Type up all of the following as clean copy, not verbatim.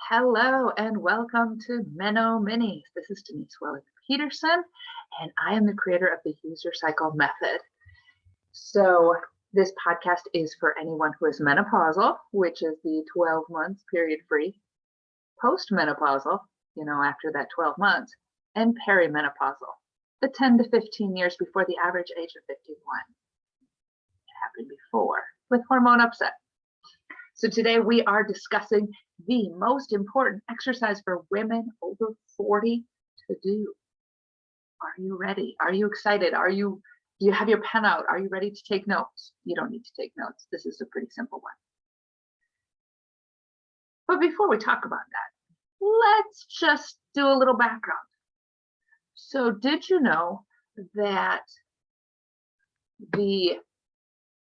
Hello and welcome to Menno Minis. This is Denise Welling-Peterson, and I am the creator of the Use Your Cycle method. So this podcast is for anyone who is menopausal, which is the 12 months period-free, postmenopausal, after that 12 months, and perimenopausal, the 10 to 15 years before the average age of 51. It happened before with hormone upset. So today we are discussing the most important exercise for women over 40 to do. Are you ready? Are you excited? Do you have your pen out? Are you ready to take notes? You don't need to take notes. This is a pretty simple one. But before we talk about that, let's just do a little background. So did you know that the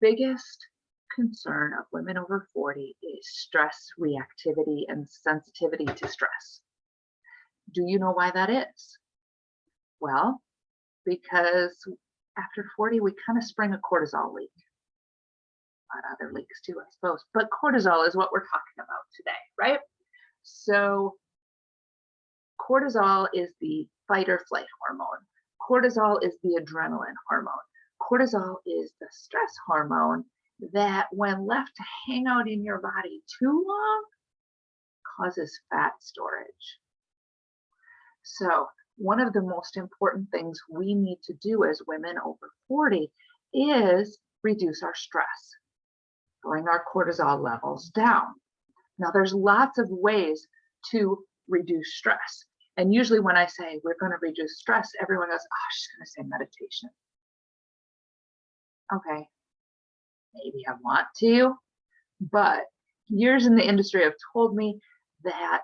biggest concern of women over 40 is stress reactivity and sensitivity to stress? Do you know why that is? Well, because after 40, we kind of spring a cortisol leak. A lot of other leaks too, I suppose, but cortisol is what we're talking about today, right? So cortisol is the fight or flight hormone. Cortisol is the adrenaline hormone. Cortisol is the stress hormone that, when left to hang out in your body too long, causes fat storage. So one of the most important things we need to do as women over 40 is reduce our stress, bring our cortisol levels down. Now, there's lots of ways to reduce stress. And usually when I say we're going to reduce stress, everyone goes, oh, she's going to say meditation. Okay, maybe I want to, but years in the industry have told me that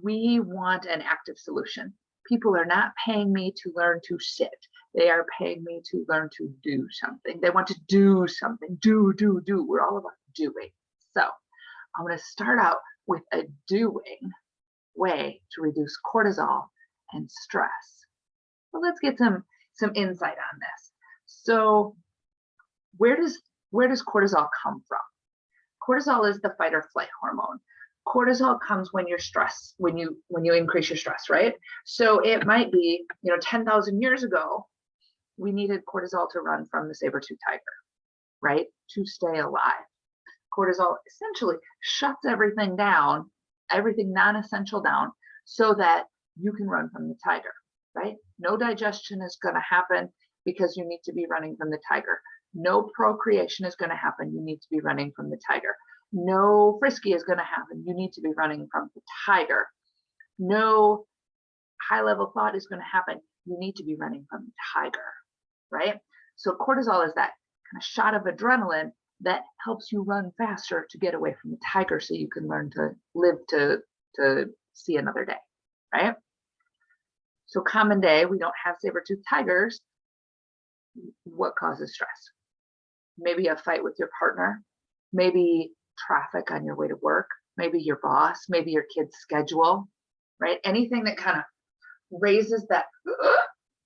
we want an active solution. People are not paying me to learn to sit. They are paying me to learn to do something. They want to do something. Do. We're all about doing. So I'm going to start out with a doing way to reduce cortisol and stress. So let's get some insight on this. So where does cortisol come from? Cortisol is the fight or flight hormone. Cortisol comes when you're stressed, when you increase your stress, right? So it might be, 10,000 years ago, we needed cortisol to run from the saber-toothed tiger, right? To stay alive. Cortisol essentially shuts everything down, everything non-essential down, so that you can run from the tiger, right? No digestion is going to happen because you need to be running from the tiger. No procreation is going to happen. You need to be running from the tiger. No frisky is going to happen. You need to be running from the tiger. No high-level thought is going to happen. You need to be running from the tiger, right? So cortisol is that kind of shot of adrenaline that helps you run faster to get away from the tiger so you can learn to live to see another day, right? So common day, we don't have saber-toothed tigers. What causes stress? Maybe a fight with your partner, maybe traffic on your way to work, maybe your boss, maybe your kid's schedule, right? Anything that kind of raises that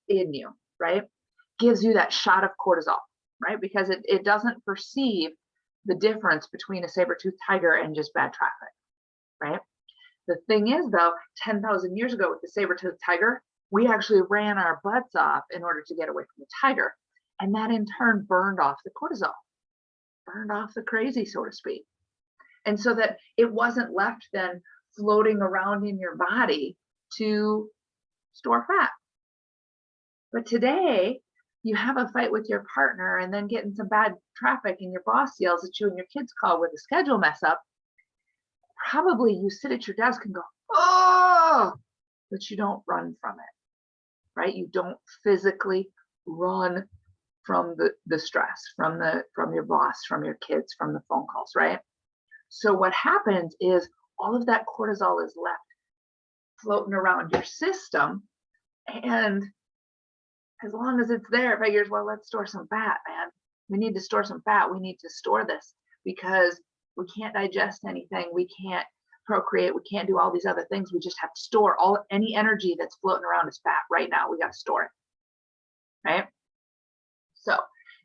in you, right? Gives you that shot of cortisol, right? Because it doesn't perceive the difference between a saber-toothed tiger and just bad traffic, right? The thing is, though, 10,000 years ago with the saber-toothed tiger, we actually ran our butts off in order to get away from the tiger. And that in turn burned off the cortisol, burned off the crazy, so to speak. And so that it wasn't left then floating around in your body to store fat. But today, you have a fight with your partner and then get in some bad traffic and your boss yells at you and your kids call with a schedule mess up. Probably you sit at your desk and go, oh, but you don't run from it, right? You don't physically run from the stress, from your boss, from your kids, from the phone calls, right? So what happens is all of that cortisol is left floating around your system, and as long as it's there, it figures, well, let's store some fat, man. We need to store some fat. We need to store this because we can't digest anything. We can't procreate. We can't do all these other things. We just have to store any energy that's floating around as fat right now. We got to store it, right? So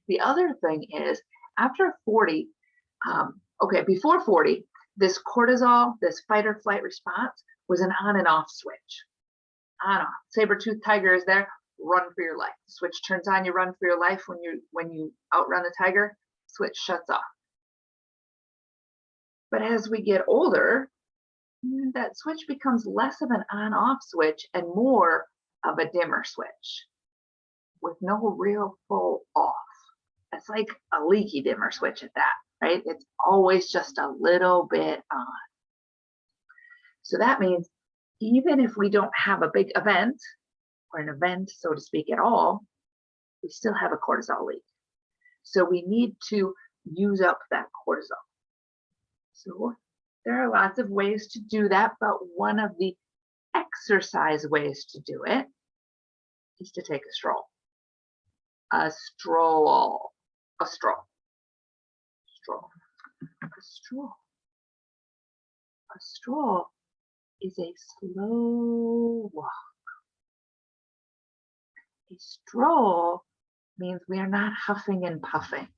the other thing is after 40, okay, before 40, This cortisol, this fight or flight response was an on and off switch. On off. Saber-toothed tiger is there, run for your life. The switch turns on, you run for your life. When you outrun the tiger, switch shuts off. But as we get older, that switch becomes less of an on-off switch and more of a dimmer switch with no real full off. It's like a leaky dimmer switch at that, right? It's always just a little bit on. So that means even if we don't have a big event or an event, so to speak, at all, we still have a cortisol leak. So we need to use up that cortisol. So there are lots of ways to do that, but one of the exercise ways to do it is to take a stroll. A stroll. A stroll. Stroll. A stroll. A stroll is a slow walk. A stroll means we are not huffing and puffing.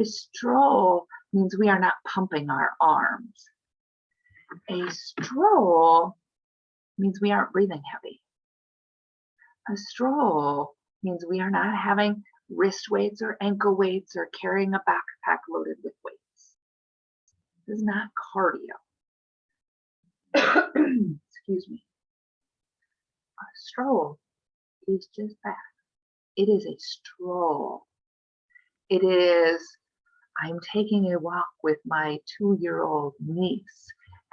A stroll means we are not pumping our arms. A stroll means we aren't breathing heavy. A stroll means we are not having wrist weights or ankle weights or carrying a backpack loaded with weights. This is not cardio. Excuse me. A stroll is just that. It is a stroll. It is, I'm taking a walk with my 2-year-old niece,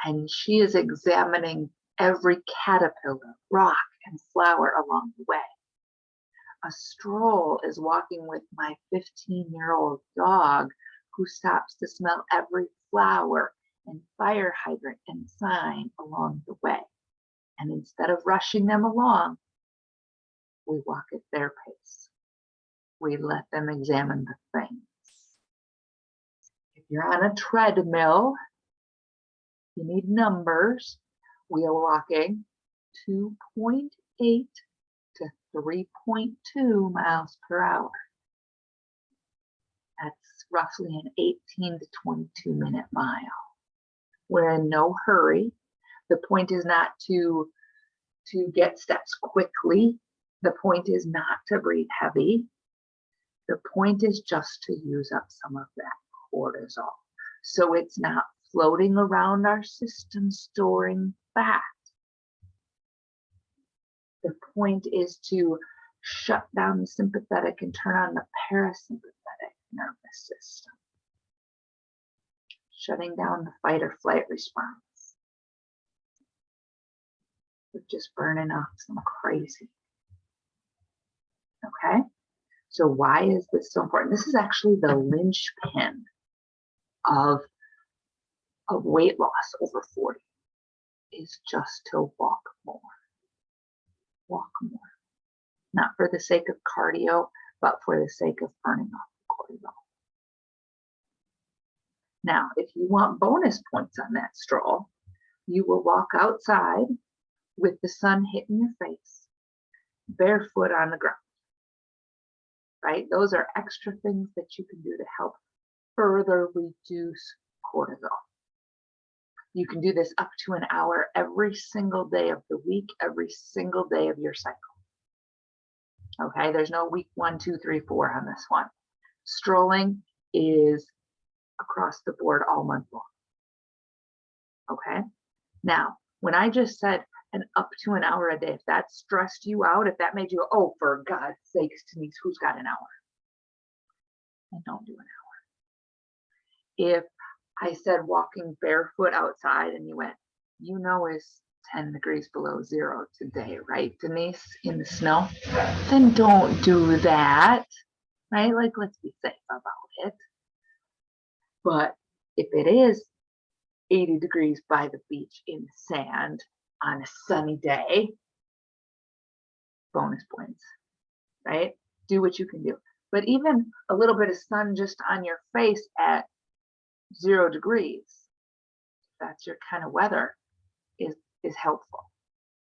and she is examining every caterpillar, rock, and flower along the way. A stroll is walking with my 15-year-old dog who stops to smell every flower and fire hydrant and sign along the way. And instead of rushing them along, we walk at their pace. We let them examine the things. If you're on a treadmill, you need numbers. We are walking 2.8 to 3.2 miles per hour. That's roughly an 18 to 22 minute mile. We're in no hurry. The point is not to get steps quickly. The point is not to breathe heavy. The point is just to use up some of that cortisol. So it's not floating around our system storing fat. The point is to shut down the sympathetic and turn on the parasympathetic nervous system. Shutting down the fight or flight response. We're just burning off some crazy. Okay? So why is this so important? This is actually the linchpin of weight loss over 40, is just to walk more. Walk more. Not for the sake of cardio, but for the sake of burning off the cortisol. Now, if you want bonus points on that stroll, you will walk outside with the sun hitting your face, barefoot on the ground. Right? Those are extra things that you can do to help further reduce cortisol. You can do this up to an hour every single day of the week, every single day of your cycle. Okay, there's no week 1, 2, 3, 4 on this one. Strolling is across the board all month long. Okay, now when I just said an up to an hour a day, if that stressed you out, if that made you, oh, for God's sakes, Denise, who's got an hour? And don't do an hour. If I said walking barefoot outside and you went, you know it's 10 degrees below zero today, right, Denise, in the snow? Then don't do that, right? Like, let's be safe about it. But if it is 80 degrees by the beach in the sand on a sunny day, bonus points, right? Do what you can do. But even a little bit of sun just on your face at 0 degrees, if that's your kind of weather, is helpful,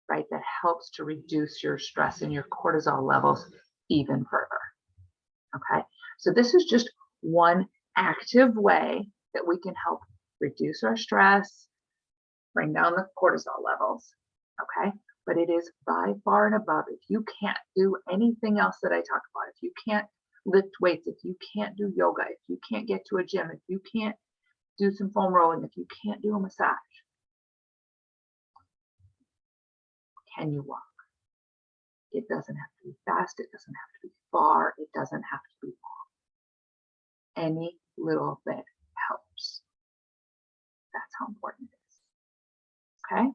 right? That helps to reduce your stress and your cortisol levels even further. Okay, so this is just one active way that we can help reduce our stress, bring down the cortisol levels. Okay. But it is by far and above. If you can't do anything else that I talk about, if you can't lift weights, if you can't do yoga, if you can't get to a gym, if you can't do some foam rolling, if you can't do a massage, can you walk? It doesn't have to be fast. It doesn't have to be far. It doesn't have to be long. Any little bit helps. That's how important it is. Okay?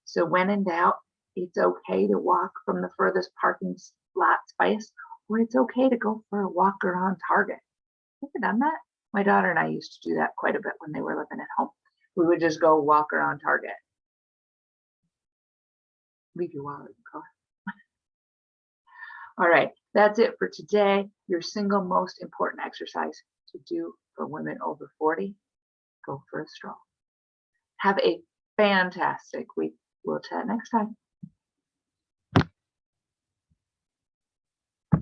So when in doubt, it's okay to walk from the furthest parking lot space, or it's okay to go for a walk around Target. Have you done that? My daughter and I used to do that quite a bit when they were living at home. We would just go walk around Target. Leave your wallet in the car. All right, that's it for today. Your single most important exercise to do for women over 40, go for a stroll. Have a fantastic week. We'll chat next time.